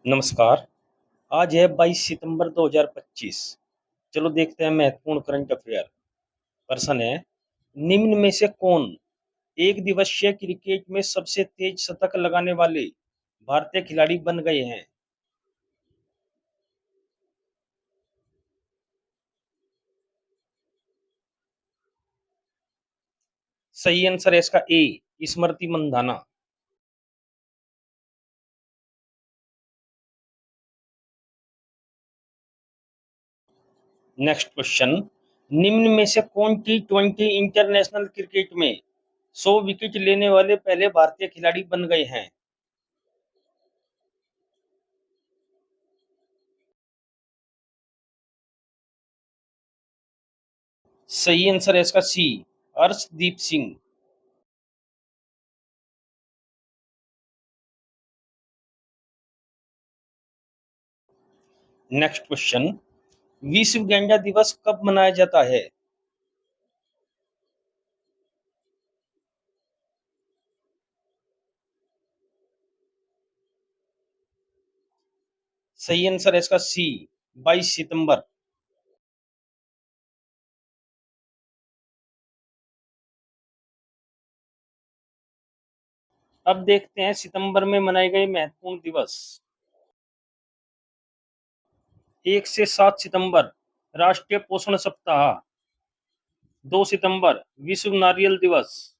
नमस्कार। आज है 22 सितंबर 2025। चलो देखते हैं महत्वपूर्ण करंट अफेयर। प्रश्न है, निम्न में से कौन एक दिवसीय क्रिकेट में सबसे तेज शतक लगाने वाले भारतीय खिलाड़ी बन गए हैं? सही आंसर है इसका ए, स्मृति मंधाना। नेक्स्ट क्वेश्चन, निम्न में से कौन T20 इंटरनेशनल क्रिकेट में 100 विकेट लेने वाले पहले भारतीय खिलाड़ी बन गए हैं? सही आंसर है इसका सी, अर्शदीप सिंह। नेक्स्ट क्वेश्चन, विश्व गैंडा दिवस कब मनाया जाता है? सही आंसर है इसका सी, 22 सितंबर। अब देखते हैं सितंबर में मनाए गए महत्वपूर्ण दिवस। 1 से 7 सितंबर राष्ट्रीय पोषण सप्ताह। 2 सितंबर विश्व नारियल दिवस।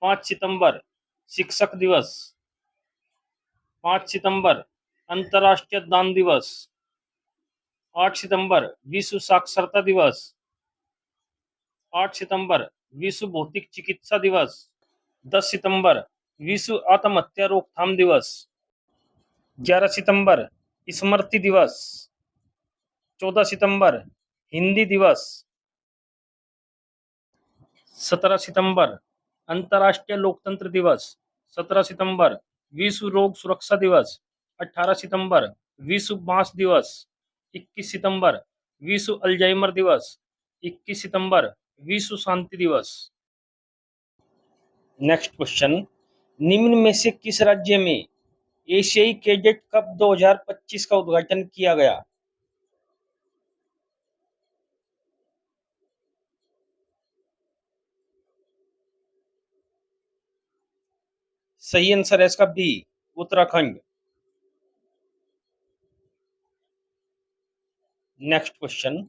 5 सितंबर शिक्षक दिवस। 5 सितंबर अंतर्राष्ट्रीय दान दिवस। 8 सितंबर विश्व साक्षरता दिवस। 8 सितंबर विश्व भौतिक चिकित्सा दिवस। 10 सितंबर विश्व आत्महत्या रोकथाम दिवस। 11 सितंबर स्मृति दिवस। 14 सितंबर हिंदी दिवस। 17 सितंबर अंतर्राष्ट्रीय लोकतंत्र दिवस। 17 सितंबर विश्व रोग सुरक्षा दिवस। 18 सितंबर विश्व बांस दिवस। 21 सितंबर विश्व अल्जाइमर दिवस। 21 सितंबर विश्व शांति दिवस। नेक्स्ट क्वेश्चन, निम्न में से किस राज्य में एशियाई कैडेट कप 2025 का उद्घाटन किया गया? सही आंसर है इसका B, Uttarakhand. Next question,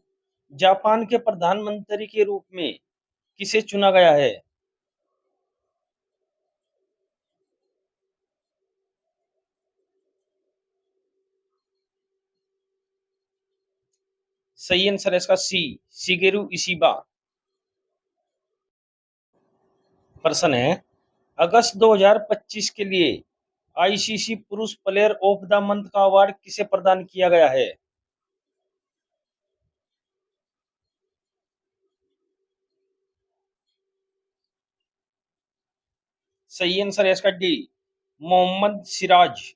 Japan के प्रधानमंत्री के रूप में किसे चुना गया है? सही आंसर है इसका सी, शिगेरू इशिबा। प्रश्न है, अगस्त 2025 के लिए आईसीसी पुरुष प्लेयर ऑफ द मंथ का अवार्ड किसे प्रदान किया गया है? सही आंसर है इसका डी, मोहम्मद सिराज।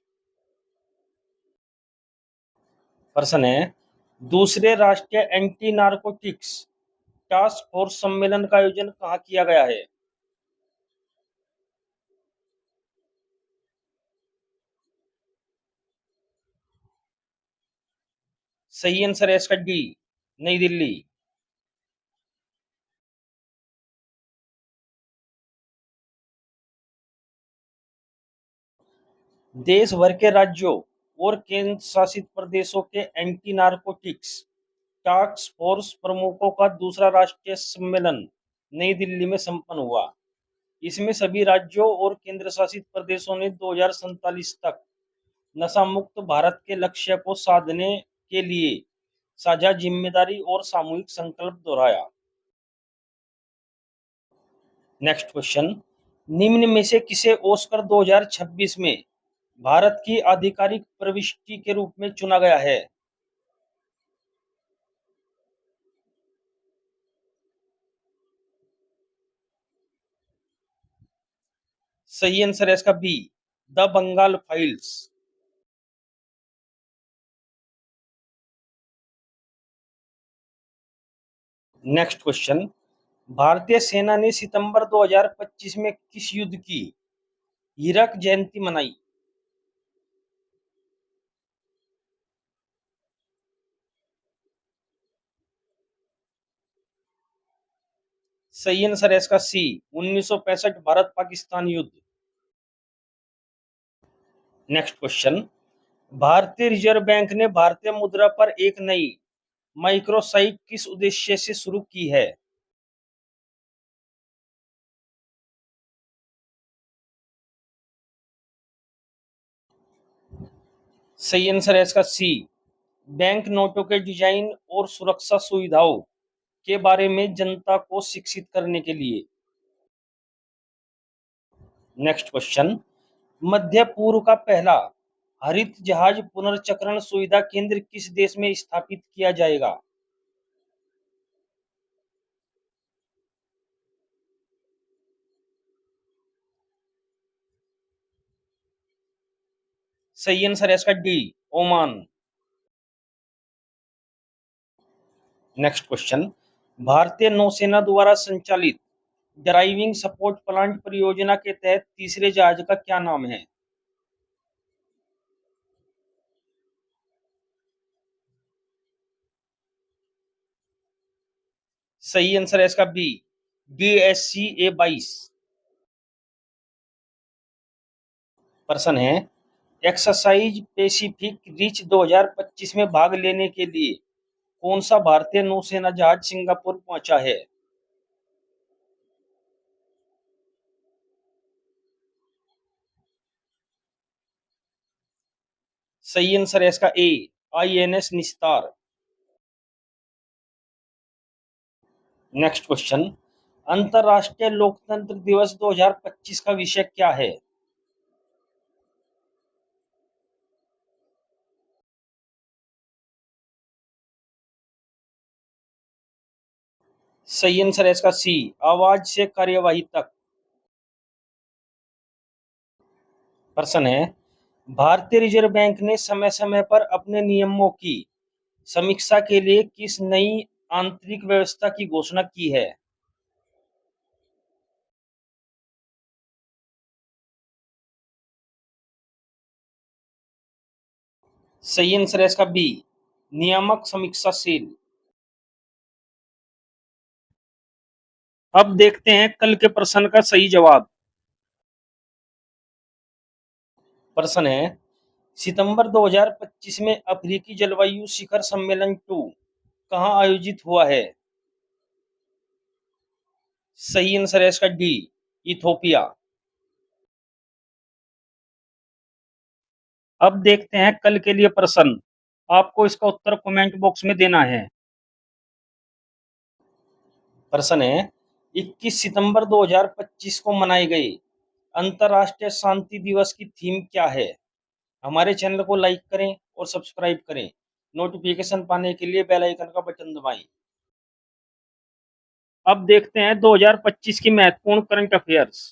प्रश्न है, दूसरे राष्ट्रीय एंटी नारकोटिक्स टास्क फोर्स सम्मेलन का आयोजन कहाँ किया गया है? सही आंसर है इसका डी, नई दिल्ली। देश भर के राज्यों और केंद्र शासित प्रदेशों के एंटी नारकोटिक्स टास्क फोर्स प्रमुखों का दूसरा राष्ट्रीय सम्मेलन नई दिल्ली में संपन्न हुआ। इसमें सभी राज्यों और केंद्र शासित प्रदेशों ने 2047 तक नशा मुक्त भारत के लक्ष्य को साधने के लिए साझा जिम्मेदारी और सामूहिक संकल्प दोहराया। नेक्स्ट क्वेश्चन, निम्न में से किसे ऑस्कर 2026 में भारत की आधिकारिक प्रविष्टि के रूप में चुना गया है? सही आंसर है इसका B, the Bengal files. Next question, भारतीय सेना ने सितंबर 2025 में किस युद्ध की हीरक जयंती मनाई? सही आंसर है इसका सी, 1965 भारत पाकिस्तान युद्ध। नेक्स्ट क्वेश्चन, भारतीय रिजर्व बैंक ने भारतीय मुद्रा पर एक नई माइक्रोसाइट किस उद्देश्य से शुरू की है? सही आंसर है इसका सी, बैंक नोटों के डिजाइन और सुरक्षा सुविधाओं के बारे में जनता को शिक्षित करने के लिए। नेक्स्ट क्वेश्चन, मध्य पूर्व का पहला हरित जहाज पुनर्चक्रण सुविधा केंद्र किस देश में स्थापित किया जाएगा? सही आंसर है इसका डी, ओमान। नेक्स्ट क्वेश्चन, भारतीय नौसेना द्वारा संचालित ड्राइविंग सपोर्ट प्लांट परियोजना के तहत तीसरे जहाज का क्या नाम है? सही आंसर है इसका बी, DSCA-22। प्रश्न है, एक्सरसाइज पैसिफिक रिच 2025 में भाग लेने के लिए कौन सा भारतीय नौसेना जहाज सिंगापुर पहुंचा है? सही आंसर है इसका ए, INS निस्तार। नेक्स्ट क्वेश्चन, अंतर्राष्ट्रीय लोकतंत्र दिवस 2025 का विषय क्या है? सही आंसर है इसका सी, आवाज से कार्यवाही तक। प्रश्न है, भारतीय रिजर्व बैंक ने समय समय पर अपने नियमों की समीक्षा के लिए किस नई आंतरिक व्यवस्था की घोषणा की है? सही आंसर है इसका बी, नियामक समीक्षा सेल। अब देखते हैं कल के प्रश्न का सही जवाब। प्रश्न है, सितंबर 2025 में अफ्रीकी जलवायु शिखर सम्मेलन 2 कहाँ आयोजित हुआ है? सही आंसर है इसका डी, इथोपिया। अब देखते हैं कल के लिए प्रश्न, आपको इसका उत्तर कमेंट बॉक्स में देना है। प्रश्न है, 21 सितंबर 2025 को मनाए गए अंतर्राष्ट्रीय शांति दिवस की थीम क्या है? हमारे चैनल को लाइक करें और सब्सक्राइब करें। नोटिफिकेशन पाने के लिए बेल आइकन का बटन दबाएं। अब देखते हैं 2025 की महत्वपूर्ण करंट अफेयर्स।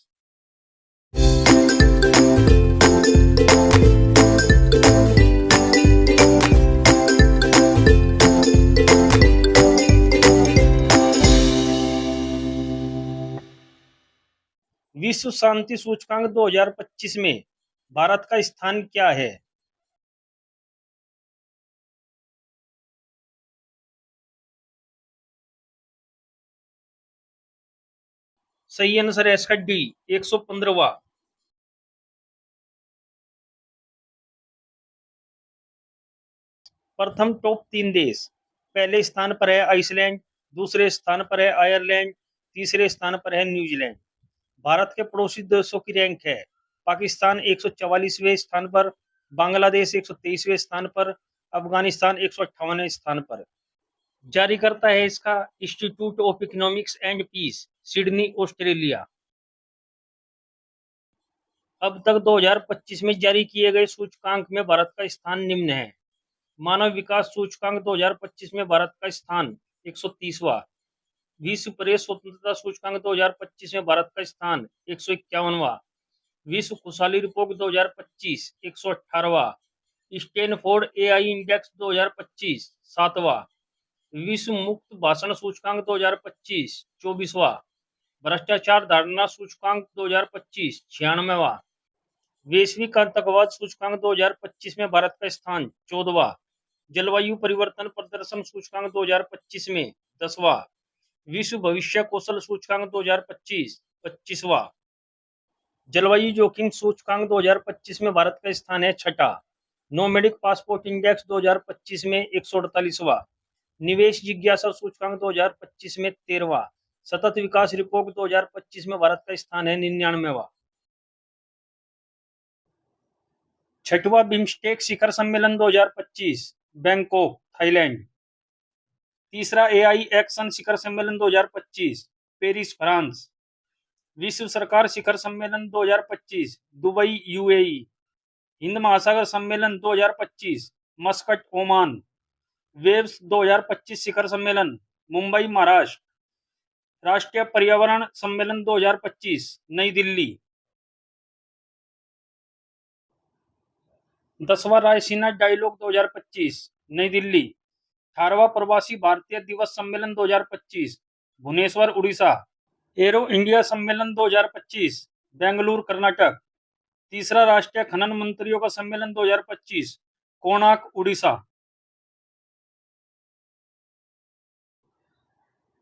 विश्व शांति सूचकांक 2025 में भारत का स्थान क्या है? सही आंसर है इसका डी, 115वां। प्रथम टॉप 3 देश, पहले स्थान पर है आइसलैंड, दूसरे स्थान पर है आयरलैंड, तीसरे स्थान पर है न्यूजीलैंड। भारत के पड़ोसी देशों की रैंक है, पाकिस्तान 144वें स्थान पर, बांग्लादेश 123वें स्थान पर, अफगानिस्तान 158वें स्थान पर। जारी करता है इसका institute of economics and peace, Sydney, Australia. अब तक 2025 में जारी किए गए सूचकांक में भारत का स्थान निम्न है। मानव विकास सूचकांक 2025 में भारत का स्थान 130वां। विश्व प्रेस स्वतंत्रता सूचकांक 2025 में भारत का स्थान 151वां। विश्व खुशहाली रिपोर्ट 2025 118वां। स्टैनफोर्ड AI इंडेक्स 2025 7वां। विश्व मुक्त भाषण सूचकांक 2025 24वां। भ्रष्टाचार धारणा सूचकांक 2025 96वां। वैश्विक आतंकवाद सूचकांक 2025 में भारत का स्थान 14वां। जलवायु परिवर्तन प्रदर्शन सूचकांक 2025 में 10वां। विश्व भविष्य कौशल सूचकांक 2025 25वां। जलवायु जोखिम सूचकांक 2025 में भारत का स्थान है 6ठा। नोमैडिक पासपोर्ट इंडेक्स 2025 में 148वां। निवेश जिज्ञासा सूचकांक 2025 में 13वां। सतत विकास रिपोर्ट 2025 में भारत का स्थान है 99वां। 6वां बिम्स्टेक शिखर सम्मेलन 2025 बैंकॉक थाईलैंड। तीसरा एआई एक्शन शिखर सम्मेलन 2025 पेरिस फ्रांस। विश्व सरकार शिखर सम्मेलन 2025 दुबई यूएई। हिंद महासागर सम्मेलन 2025 मस्कट ओमान। वेव्स 2025 शिखर सम्मेलन मुंबई महाराष्ट्र। राष्ट्रीय पर्यावरण सम्मेलन 2025 नई दिल्ली। 10वां रायसीना डायलॉग 2025 नई दिल्ली। 18वां प्रवासी भारतीय दिवस सम्मेलन 2025 भुवनेश्वर उड़ीसा। एरो इंडिया सम्मेलन 2025 बेंगलुरु कर्नाटक। तीसरा राष्ट्रीय खनन मंत्रियों का सम्मेलन 2025 कोणार्क उड़ीसा।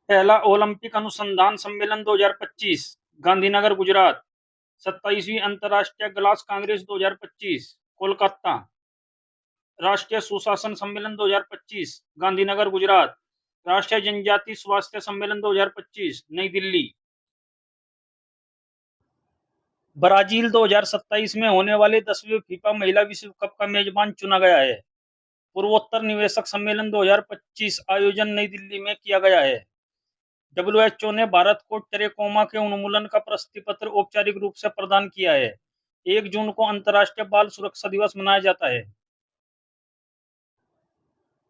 पहला ओलंपिक अनुसंधान सम्मेलन 2025 गांधीनगर गुजरात। 27वीं अंतर्राष्ट्रीय ग्लास कांग्रेस 2025 कोलकाता। राष्ट्रीय सुशासन सम्मेलन 2025 गांधीनगर गुजरात। राष्ट्रीय जनजाति स्वास्थ्य सम्मेलन 2025 नई दिल्ली। ब्राजील 2027 में होने वाले 10वें फीफा महिला विश्व कप का मेजबान चुना गया है। पूर्वोत्तर निवेशक सम्मेलन 2025 आयोजन नई दिल्ली में किया गया है। डब्ल्यूएचओ ने भारत को ट्रेकोमा के उन्मूलन का प्रशस्ति पत्र औपचारिक रूप से प्रदान किया है। 1 जून को अंतर्राष्ट्रीय बाल सुरक्षा दिवस मनाया जाता है।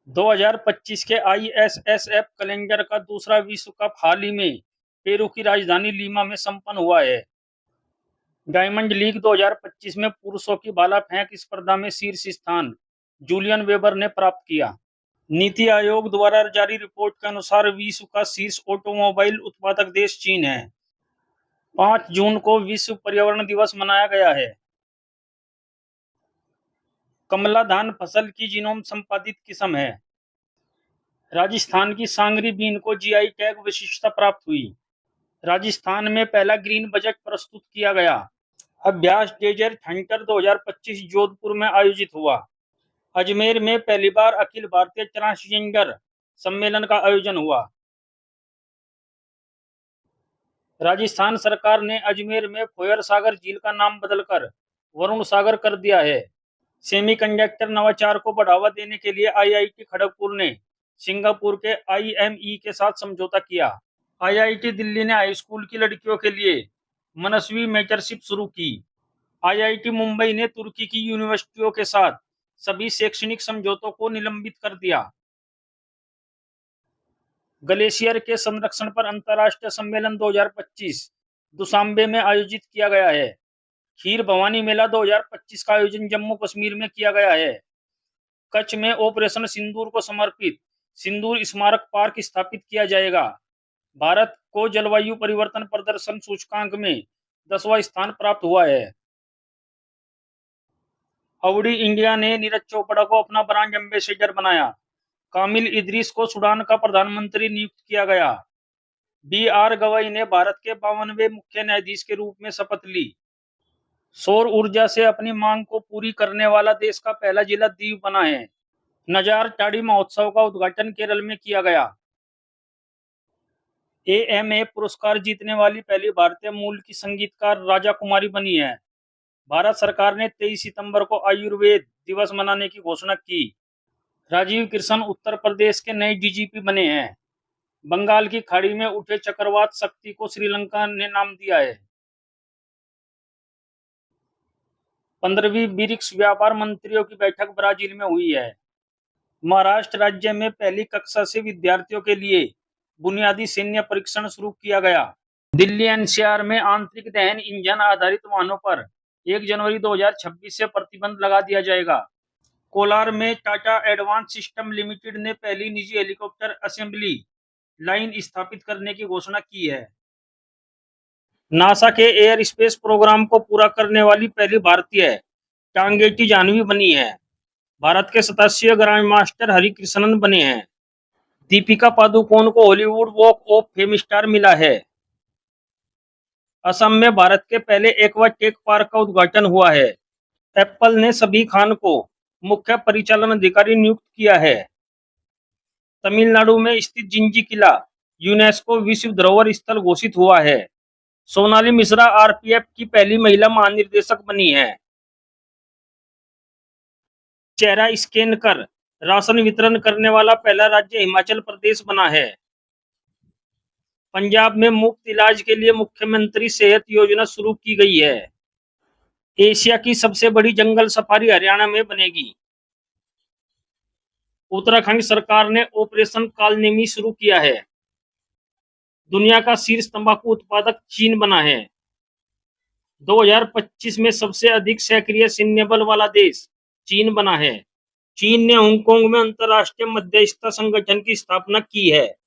2025 के आईएसएसएफ कैलेंडर का दूसरा विश्व कप हाल ही में पेरू की राजधानी लीमा में संपन्न हुआ है। डायमंड लीग 2025 में पुरुषों की भाला फेंक स्पर्धा में शीर्ष स्थान जूलियन वेबर ने प्राप्त किया। नीति आयोग द्वारा जारी रिपोर्ट के अनुसार विश्व का शीर्ष ऑटोमोबाइल उत्पादक देश चीन है। 5 जून को विश्व पर्यावरण दिवस मनाया गया है। कमला धान फसल की जीनोम संपादित किस्म है। राजस्थान की सांगरी बीन को जीआई टैग विशिष्टता प्राप्त हुई। राजस्थान में पहला ग्रीन बजट प्रस्तुत किया गया। अभ्यास डेजर्ट हंटर 2025 जोधपुर में आयोजित हुआ। अजमेर में पहली बार अखिल भारतीय ट्रांसजेंडर सम्मेलन का आयोजन हुआ। राजस्थान सरकार ने अजमेर में फोयर सागर झील का नाम बदलकर वरुण सागर कर दिया है। सेमीकंडक्टर नवाचार को बढ़ावा देने के लिए आईआईटी खड़गपुर ने सिंगापुर के आईएमई के साथ समझौता किया। आईआईटी दिल्ली ने हाई स्कूल की लड़कियों के लिए मनस्वी मेंटरशिप शुरू की। आईआईटी मुंबई ने तुर्की की यूनिवर्सिटियों के साथ सभी शैक्षणिक समझौतों को निलंबित कर दिया। ग्लेशियर के संरक्षण पर अंतर्राष्ट्रीय सम्मेलन 2025 दुशांबे में आयोजित किया गया है। खीर भवानी मेला 2025 का आयोजन जम्मू कश्मीर में किया गया है। कच्छ में ऑपरेशन सिंदूर को समर्पित सिंदूर स्मारक पार्क स्थापित किया जाएगा। भारत को जलवायु परिवर्तन प्रदर्शन सूचकांक में 10वां स्थान प्राप्त हुआ है। अवडी इंडिया ने नीरज चोपड़ा को अपना ब्रांड एम्बेसडर बनाया। कामिल इदरीस को सूडान का प्रधानमंत्री नियुक्त किया गया। बी.आर. गवई ने भारत के 52वें मुख्य न्यायाधीश के रूप में शपथ ली। सौर ऊर्जा से अपनी मांग को पूरी करने वाला देश का पहला जिला दीव बना है। नजार टाड़ी महोत्सव का उद्घाटन केरल में किया गया। एएमए पुरस्कार जीतने वाली पहली भारतीय मूल की संगीतकार राजा कुमारी बनी है। भारत सरकार ने 23 सितंबर को आयुर्वेद दिवस मनाने की घोषणा की। राजीव कृष्ण उत्तर प्रदेश के नए डीजीपी बने हैं। बंगाल की खाड़ी में उठे चक्रवात शक्ति को श्रीलंका ने नाम दिया है। 15वीं ब्रिक्स व्यापार मंत्रियों की बैठक ब्राजील में हुई है। महाराष्ट्र राज्य में पहली कक्षा से विद्यार्थियों के लिए बुनियादी सैन्य परीक्षण शुरू किया गया। दिल्ली एनसीआर में आंतरिक दहन इंजन आधारित वाहनों पर 1 जनवरी 2026 से प्रतिबंध लगा दिया जाएगा। कोलार में टाटा एडवांस सिस्टम लिमिटेड ने पहली निजी हेलीकॉप्टर असेंबली लाइन स्थापित करने की घोषणा की है। नासा के एयर स्पेस प्रोग्राम को पूरा करने वाली पहली भारतीय टांगेटी जाह्नवी बनी है। भारत के 87वें ग्रैंड मास्टर हरिकृष्णन बने हैं। दीपिका पादुकोण को Hollywood walk of fame star मिला है। असम में भारत के पहले एक्वा टेक पार्क का उद्घाटन हुआ है। एप्पल ने सबी खान को मुख्य परिचालन अधिकारी नियुक्त किया है। तमिलनाडु में स्थित जिंजी किला यूनेस्को विश्व धरोहर स्थल घोषित हुआ है। सोनाली मिश्रा आरपीएफ की पहली महिला महानिदेशक बनी है। चेहरा स्कैन कर राशन वितरण करने वाला पहला राज्य हिमाचल प्रदेश बना है। पंजाब में मुफ्त इलाज के लिए मुख्यमंत्री सेहत योजना शुरू की गई है। एशिया की सबसे बड़ी जंगल सफारी हरियाणा में बनेगी। उत्तराखंड सरकार ने ऑपरेशन कालनेमी शुरू किया है। दुनिया का शीर्ष तंबाकू उत्पादक चीन बना है। 2025 में सबसे अधिक सक्रिय सैन्य बल वाला देश चीन बना है। चीन ने हांगकांग में अंतर्राष्ट्रीय मध्यस्थता संगठन की स्थापना की है।